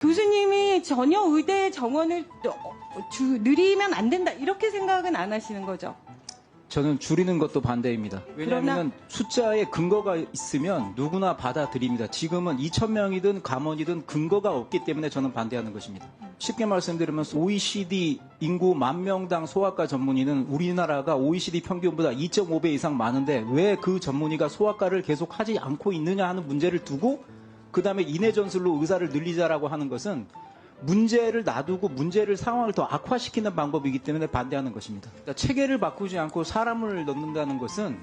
교수님이 전혀 의대 정원을 늘리면 안 된다 이렇게 생각은 안 하시는 거죠? 저는 줄이는 것도 반대입니다. 왜냐하면 숫자에 근거가 있으면 누구나 받아들입니다. 지금은 2,000명이든 감원이든 근거가 없기 때문에 저는 반대하는 것입니다. 쉽게 말씀드리면 OECD 인구 10,000명당 소아과 전문의는 우리나라가 OECD 평균보다 2.5배 이상 많은데 왜 그 전문의가 소아과를 계속 하지 않고 있느냐 하는 문제를 두고 그 다음에 인해 전술로 의사를 늘리자라고 하는 것은 문제를 놔두고 문제를 상황을 더 악화시키는 방법이기 때문에 반대하는 것입니다. 그러니까 체계를 바꾸지 않고 사람을 넣는다는 것은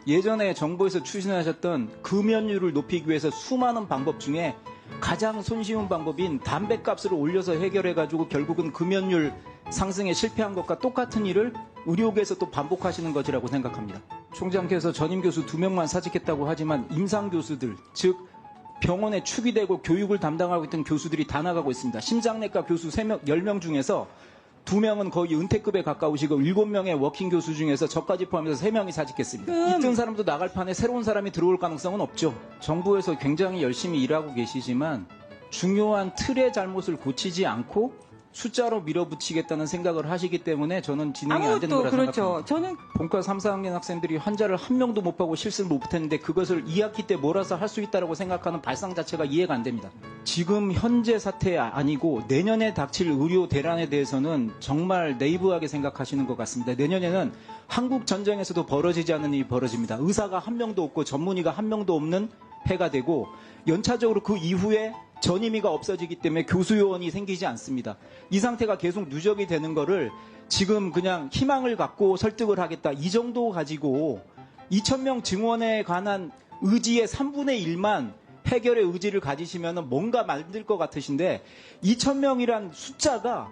예전에 정부에서 추진하셨던 금연율을 높이기 위해서 수많은 방법 중에 가장 손쉬운 방법인 담배값을 올려서 해결해가지고 결국은 금연율 상승에 실패한 것과 똑같은 일을 의료계에서 또 반복하시는 것이라고 생각합니다. 총장께서 전임 교수 2명만 사직했다고 하지만 임상 교수들, 즉 병원에 축이 되고 교육을 담당하고 있던 교수들이 다 나가고 있습니다. 심장내과 교수 10명 중에서 2명은 거의 은퇴급에 가까우시고 7명의 워킹 교수 중에서 저까지 포함해서 3명이 사직했습니다. 있던 사람도 나갈 판에 새로운 사람이 들어올 가능성은 없죠. 정부에서 굉장히 열심히 일하고 계시지만 중요한 틀의 잘못을 고치지 않고 숫자로 밀어붙이겠다는 생각을 하시기 때문에 저는 진행이 안 되는 거라 생각합니다. 저는 본과 3, 4학년 학생들이 환자를 한 명도 못 보고 실습을 못했는데 그것을 2학기 때 몰아서 할 수 있다고 생각하는 발상 자체가 이해가 안 됩니다. 지금 현재 사태 아니고 내년에 닥칠 의료 대란에 대해서는 정말 네이브하게 생각하시는 것 같습니다. 내년에는 한국 전쟁에서도 벌어지지 않는 일이 벌어집니다. 의사가 한 명도 없고 전문의가 한 명도 없는 해가 되고 연차적으로 그 이후에 전임의가 없어지기 때문에 교수요원이 생기지 않습니다. 이 상태가 계속 누적이 되는 거를 지금 그냥 희망을 갖고 설득을 하겠다. 이 정도 가지고 2,000명 증원에 관한 의지의 3분의 1만 해결의 의지를 가지시면 뭔가 만들 것 같으신데 2,000명이란 숫자가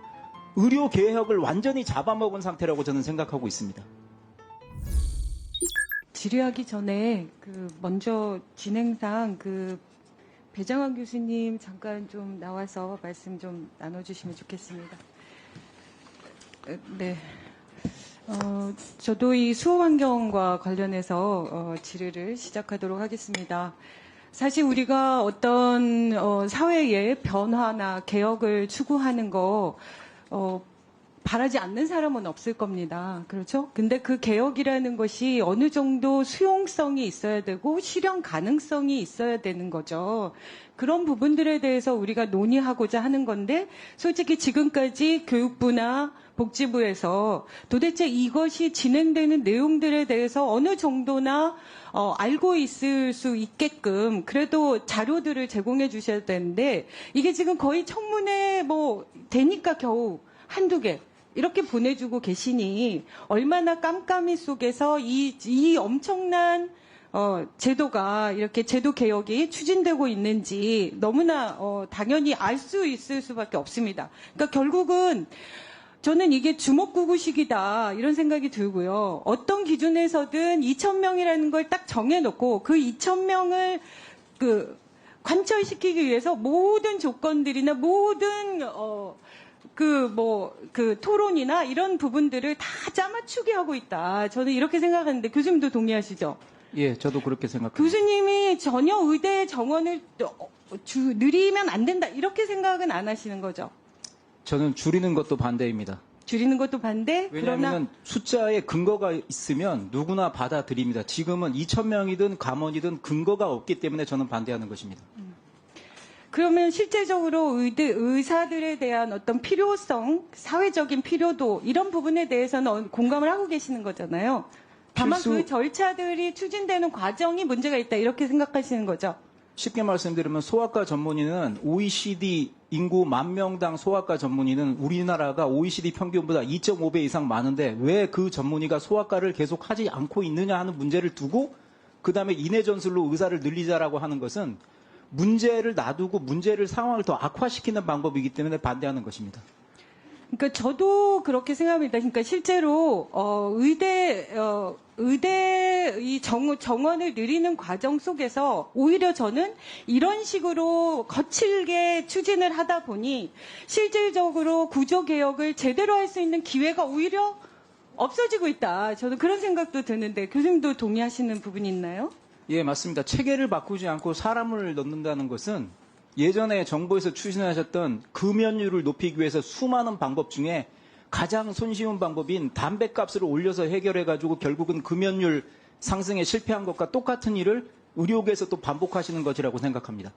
의료 개혁을 완전히 잡아먹은 상태라고 저는 생각하고 있습니다. 질의하기 전에 먼저 진행상 배정환 교수님 잠깐 좀 나와서 말씀 좀 나눠주시면 좋겠습니다. 네. 저도 이 수호 환경과 관련해서 질의를 시작하도록 하겠습니다. 사실 우리가 어떤 사회의 변화나 개혁을 추구하는 거 바라지 않는 사람은 없을 겁니다. 그렇죠? 근데 그 개혁이라는 것이 어느 정도 수용성이 있어야 되고 실현 가능성이 있어야 되는 거죠. 그런 부분들에 대해서 우리가 논의하고자 하는 건데 솔직히 지금까지 교육부나 복지부에서 도대체 이것이 진행되는 내용들에 대해서 어느 정도나 알고 있을 수 있게끔 그래도 자료들을 제공해 주셔야 되는데 이게 지금 거의 청문회 되니까 겨우 한두 개 이렇게 보내주고 계시니 얼마나 깜깜이 속에서 이 엄청난 제도가 이렇게 제도 개혁이 추진되고 있는지 너무나 당연히 알 수 있을 수밖에 없습니다. 그러니까 결국은 저는 이게 주먹구구식이다 이런 생각이 들고요. 어떤 기준에서든 2,000명이라는 걸 딱 정해놓고 그 2,000명을 관철시키기 위해서 모든 조건들이나 모든 토론이나 이런 부분들을 다 짜맞추게 하고 있다. 저는 이렇게 생각하는데 교수님도 동의하시죠? 예, 저도 그렇게 생각합니다. 교수님이 전혀 의대 정원을 늘리면 안 된다. 이렇게 생각은 안 하시는 거죠? 저는 줄이는 것도 반대입니다. 줄이는 것도 반대? 왜냐하면 숫자에 근거가 있으면 누구나 받아들입니다. 지금은 2,000명이든 감원이든 근거가 없기 때문에 저는 반대하는 것입니다. 그러면 실제적으로 의사들에 대한 어떤 필요성, 사회적인 필요도 이런 부분에 대해서는 공감을 하고 계시는 거잖아요. 다만 그 절차들이 추진되는 과정이 문제가 있다 이렇게 생각하시는 거죠? 쉽게 말씀드리면 소아과 전문의는 OECD 인구 10,000명당 소아과 전문의는 우리나라가 OECD 평균보다 2.5배 이상 많은데 왜 그 전문의가 소아과를 계속 하지 않고 있느냐 하는 문제를 두고 그 다음에 인해 전술로 의사를 늘리자라고 하는 것은 문제를 놔두고 문제를 상황을 더 악화시키는 방법이기 때문에 반대하는 것입니다. 그러니까 저도 그렇게 생각합니다. 그러니까 실제로 의대 이 정원을 늘리는 과정 속에서 오히려 저는 이런 식으로 거칠게 추진을 하다 보니 실질적으로 구조 개혁을 제대로 할 수 있는 기회가 오히려 없어지고 있다. 저는 그런 생각도 드는데 교수님도 동의하시는 부분이 있나요? 예, 맞습니다. 체계를 바꾸지 않고 사람을 넣는다는 것은 예전에 정부에서 추진하셨던 금연율을 높이기 위해서 수많은 방법 중에 가장 손쉬운 방법인 담배값을 올려서 해결해가지고 결국은 금연율 상승에 실패한 것과 똑같은 일을 의료계에서 또 반복하시는 것이라고 생각합니다.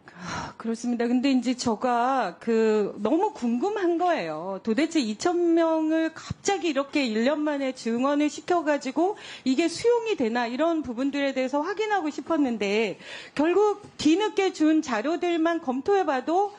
그렇습니다. 근데 이제 제가 너무 궁금한 거예요. 도대체 2,000명을 갑자기 이렇게 1년 만에 증원을 시켜가지고 이게 수용이 되나 이런 부분들에 대해서 확인하고 싶었는데 결국 뒤늦게 준 자료들만 검토해봐도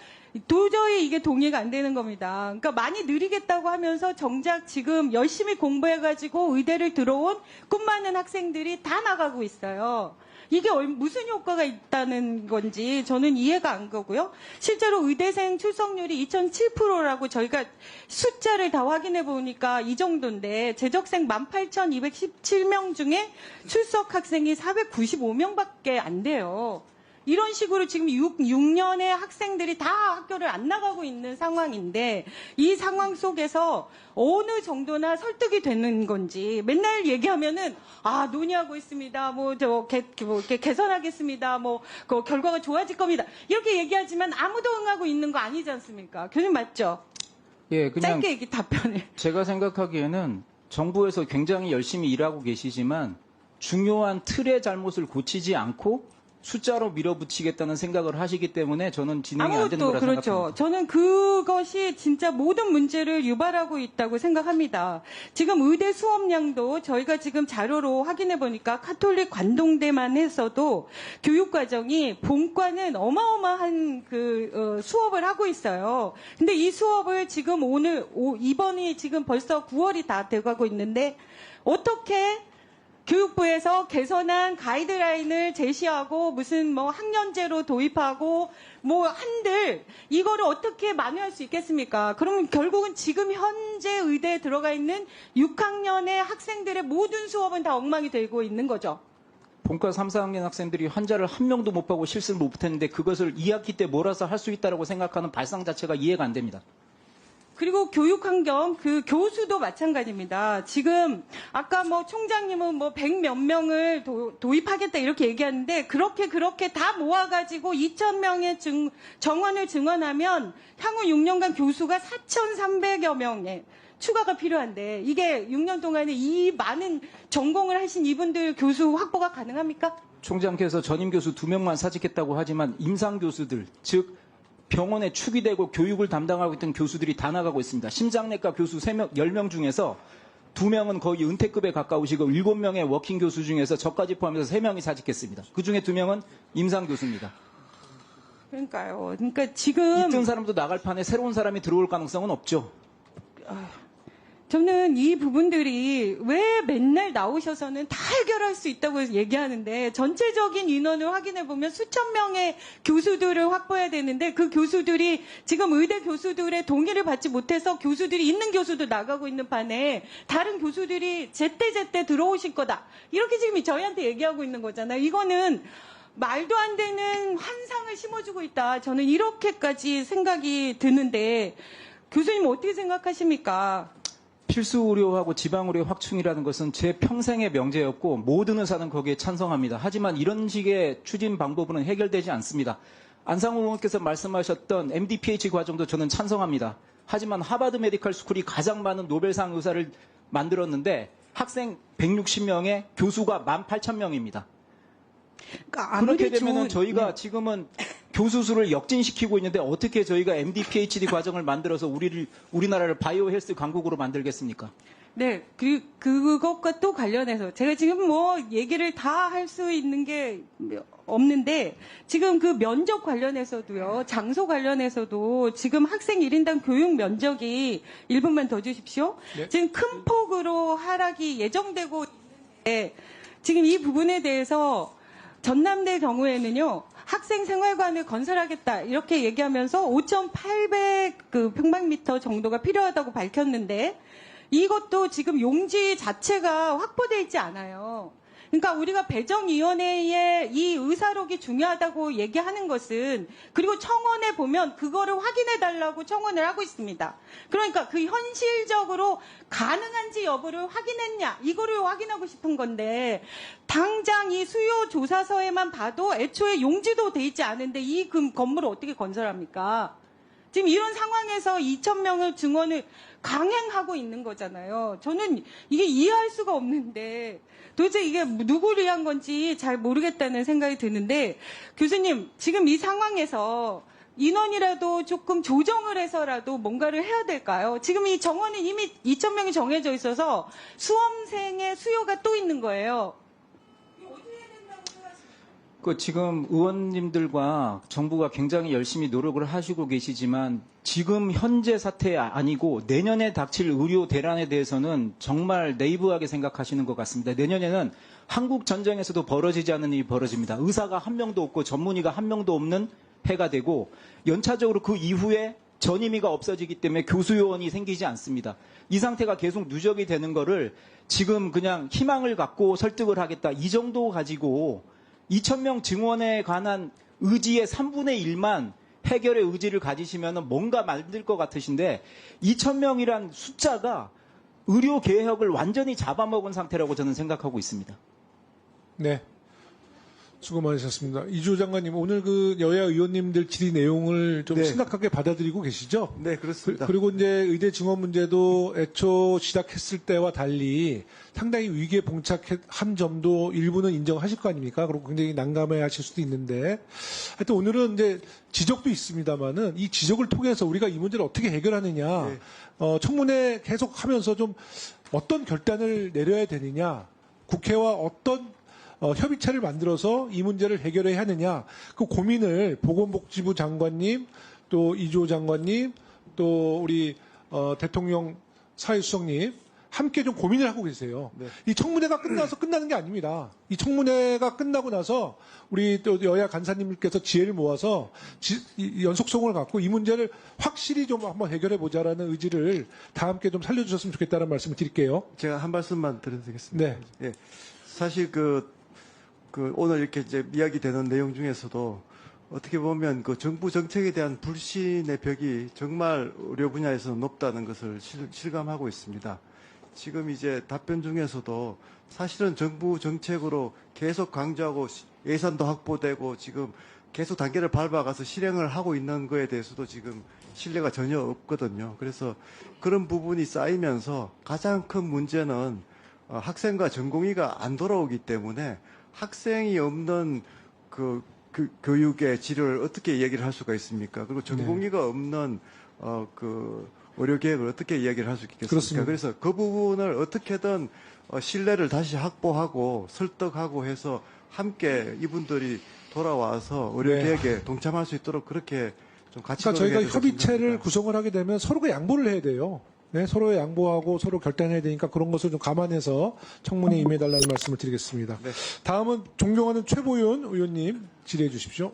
도저히 이게 동의가 안 되는 겁니다. 그러니까 많이 느리겠다고 하면서 정작 지금 열심히 공부해가지고 의대를 들어온 꿈 많은 학생들이 다 나가고 있어요. 이게 무슨 효과가 있다는 건지 저는 이해가 안 가고요. 실제로 의대생 출석률이 2.7%라고 저희가 숫자를 다 확인해 보니까 이 정도인데 재적생 18,217명 중에 출석 학생이 495명밖에 안 돼요. 이런 식으로 지금 6년의 학생들이 다 학교를 안 나가고 있는 상황인데 이 상황 속에서 어느 정도나 설득이 되는 건지 맨날 얘기하면은 논의하고 있습니다. 이렇게 개선하겠습니다. 그 결과가 좋아질 겁니다. 이렇게 얘기하지만 아무도 응하고 있는 거 아니지 않습니까? 교수님 맞죠? 예, 그냥 짧게 얘기 답변을. 제가 생각하기에는 정부에서 굉장히 열심히 일하고 계시지만 중요한 틀의 잘못을 고치지 않고 숫자로 밀어붙이겠다는 생각을 하시기 때문에 저는 진행이 안 되는 거라 그렇죠. 생각합니다. 저는 그것이 진짜 모든 문제를 유발하고 있다고 생각합니다. 지금 의대 수업량도 저희가 지금 자료로 확인해 보니까 카톨릭 관동대만 해서도 교육과정이 본과는 어마어마한 수업을 하고 있어요. 근데 이 수업을 지금 이번이 지금 벌써 9월이 다 돼가고 있는데 어떻게 교육부에서 개선한 가이드라인을 제시하고 무슨 학년제로 도입하고 한들 이거를 어떻게 만회할 수 있겠습니까? 그러면 결국은 지금 현재 의대에 들어가 있는 6학년의 학생들의 모든 수업은 다 엉망이 되고 있는 거죠. 본과 3, 4학년 학생들이 환자를 한 명도 못 보고 실습을 못 했는데 그것을 2학기 때 몰아서 할 수 있다고 생각하는 발상 자체가 이해가 안 됩니다. 그리고 교육 환경, 교수도 마찬가지입니다. 지금 아까 총장님은 100몇 명을 도입하겠다 이렇게 얘기하는데 그렇게 다 모아가지고 2,000명의 정원을 증원하면 향후 6년간 교수가 4,300여 명의 추가가 필요한데 이게 6년 동안에 이 많은 전공을 하신 이분들 교수 확보가 가능합니까? 총장께서 전임 교수 2명만 사직했다고 하지만 임상 교수들, 즉 병원에 축이 되고 교육을 담당하고 있던 교수들이 다 나가고 있습니다. 심장내과 교수 10명 중에서 2명은 거의 은퇴급에 가까우시고 7명의 워킹 교수 중에서 저까지 포함해서 3명이 사직했습니다. 그중에 2명은 임상 교수입니다. 그러니까요. 그러니까 지금 있던 사람도 나갈 판에 새로운 사람이 들어올 가능성은 없죠. 저는 이 부분들이 왜 맨날 나오셔서는 다 해결할 수 있다고 얘기하는데 전체적인 인원을 확인해 보면 수천 명의 교수들을 확보해야 되는데 그 교수들이 지금 의대 교수들의 동의를 받지 못해서 교수들이 있는 교수도 나가고 있는 판에 다른 교수들이 제때 들어오실 거다. 이렇게 지금 저희한테 얘기하고 있는 거잖아요. 이거는 말도 안 되는 환상을 심어주고 있다. 저는 이렇게까지 생각이 드는데 교수님 어떻게 생각하십니까? 필수 의료하고 지방 의료 확충이라는 것은 제 평생의 명제였고 모든 의사는 거기에 찬성합니다. 하지만 이런 식의 추진 방법으로는 해결되지 않습니다. 안상호 의원께서 말씀하셨던 MD-PH 과정도 저는 찬성합니다. 하지만 하버드 메디컬 스쿨이 가장 많은 노벨상 의사를 만들었는데 학생 160명에 교수가 18,000명입니다. 그렇게 되면 저희가 지금은 교수 수를 역진시키고 있는데 어떻게 저희가 MD, PhD 과정을 만들어서 우리나라를 바이오 헬스 강국으로 만들겠습니까? 네, 그것과 또 관련해서 제가 지금 얘기를 다 할 수 있는 게 없는데 지금 그 면접 관련해서도요, 장소 관련해서도 지금 학생 1인당 교육 면적이 1분만 더 주십시오. 네. 지금 큰 폭으로 하락이 예정되고 있는데 지금 이 부분에 대해서 전남대 경우에는요, 학생 생활관을 건설하겠다 이렇게 얘기하면서 5,800 평방미터 정도가 필요하다고 밝혔는데 이것도 지금 용지 자체가 확보되어 있지 않아요. 그러니까 우리가 배정위원회의 이 의사록이 중요하다고 얘기하는 것은 그리고 청원에 보면 그거를 확인해 달라고 청원을 하고 있습니다. 그러니까 그 현실적으로 가능한지 여부를 확인했냐 이거를 확인하고 싶은 건데 당장 이 수요 조사서에만 봐도 애초에 용지도 돼 있지 않은데 이 건물을 어떻게 건설합니까? 지금 이런 상황에서 2,000명의 증원을 강행하고 있는 거잖아요. 저는 이게 이해할 수가 없는데 도대체 이게 누구를 위한 건지 잘 모르겠다는 생각이 드는데 교수님 지금 이 상황에서 인원이라도 조금 조정을 해서라도 뭔가를 해야 될까요? 지금 이 정원은 이미 2,000명이 정해져 있어서 수험생의 수요가 또 있는 거예요. 지금 의원님들과 정부가 굉장히 열심히 노력을 하시고 계시지만 지금 현재 사태 아니고 내년에 닥칠 의료 대란에 대해서는 정말 네이브하게 생각하시는 것 같습니다. 내년에는 한국 전쟁에서도 벌어지지 않는 일이 벌어집니다. 의사가 한 명도 없고 전문의가 한 명도 없는 해가 되고 연차적으로 그 이후에 전임의가 없어지기 때문에 교수요원이 생기지 않습니다. 이 상태가 계속 누적이 되는 거를 지금 그냥 희망을 갖고 설득을 하겠다 이 정도 가지고 2,000명 증원에 관한 의지의 3분의 1만 해결의 의지를 가지시면 뭔가 만들 것 같으신데 2,000명이란 숫자가 의료 개혁을 완전히 잡아먹은 상태라고 저는 생각하고 있습니다. 네. 수고 많으셨습니다. 이주호 장관님, 오늘 그 여야 의원님들 질의 내용을 좀 네. 심각하게 받아들이고 계시죠? 네, 그렇습니다. 그리고 이제 의대 증원 문제도 애초 시작했을 때와 달리 상당히 위기에 봉착한 점도 일부는 인정하실 거 아닙니까? 그리고 굉장히 난감해 하실 수도 있는데. 하여튼 오늘은 이제 지적도 있습니다만은 이 지적을 통해서 우리가 이 문제를 어떻게 해결하느냐. 네. 청문회 계속 하면서 좀 어떤 결단을 내려야 되느냐. 국회와 어떤 협의체를 만들어서 이 문제를 해결해야 하느냐 그 고민을 보건복지부 장관님 또 이주호 장관님 또 우리 대통령 사회수석님 함께 좀 고민을 하고 계세요. 네. 이 청문회가 끝나서 끝나는 게 아닙니다. 이 청문회가 끝나고 나서 우리 또 여야 간사님들께서 지혜를 모아서 이 연속성을 갖고 이 문제를 확실히 좀 한번 해결해 보자라는 의지를 다 함께 좀 살려주셨으면 좋겠다는 말씀을 드릴게요. 제가 한 말씀만 드려도 되겠습니다. 네. 예. 사실 오늘 이렇게 이제 이야기되는 내용 중에서도 어떻게 보면 그 정부 정책에 대한 불신의 벽이 정말 의료 분야에서 높다는 것을 실감하고 있습니다. 지금 이제 답변 중에서도 사실은 정부 정책으로 계속 강조하고 예산도 확보되고 지금 계속 단계를 밟아가서 실행을 하고 있는 거에 대해서도 지금 신뢰가 전혀 없거든요. 그래서 그런 부분이 쌓이면서 가장 큰 문제는 학생과 전공의가 안 돌아오기 때문에 학생이 없는 교육의 질을 어떻게 얘기를 할 수가 있습니까? 그리고 전공의가 없는 의료 계획을 어떻게 이야기를 할 수 있겠습니까? 그렇습니다. 그래서 그 부분을 어떻게든 신뢰를 다시 확보하고 설득하고 해서 함께 이분들이 돌아와서 의료 네. 계획에 동참할 수 있도록 그렇게 좀 같이 그러니까 저희가 노력해야 된다고 협의체를 생각합니다. 구성을 하게 되면 서로가 양보를 해야 돼요. 네, 서로 양보하고 서로 결단해야 되니까 그런 것을 좀 감안해서 청문회에 임해달라는 말씀을 드리겠습니다. 네. 다음은 존경하는 최보윤 의원님 질의해 주십시오.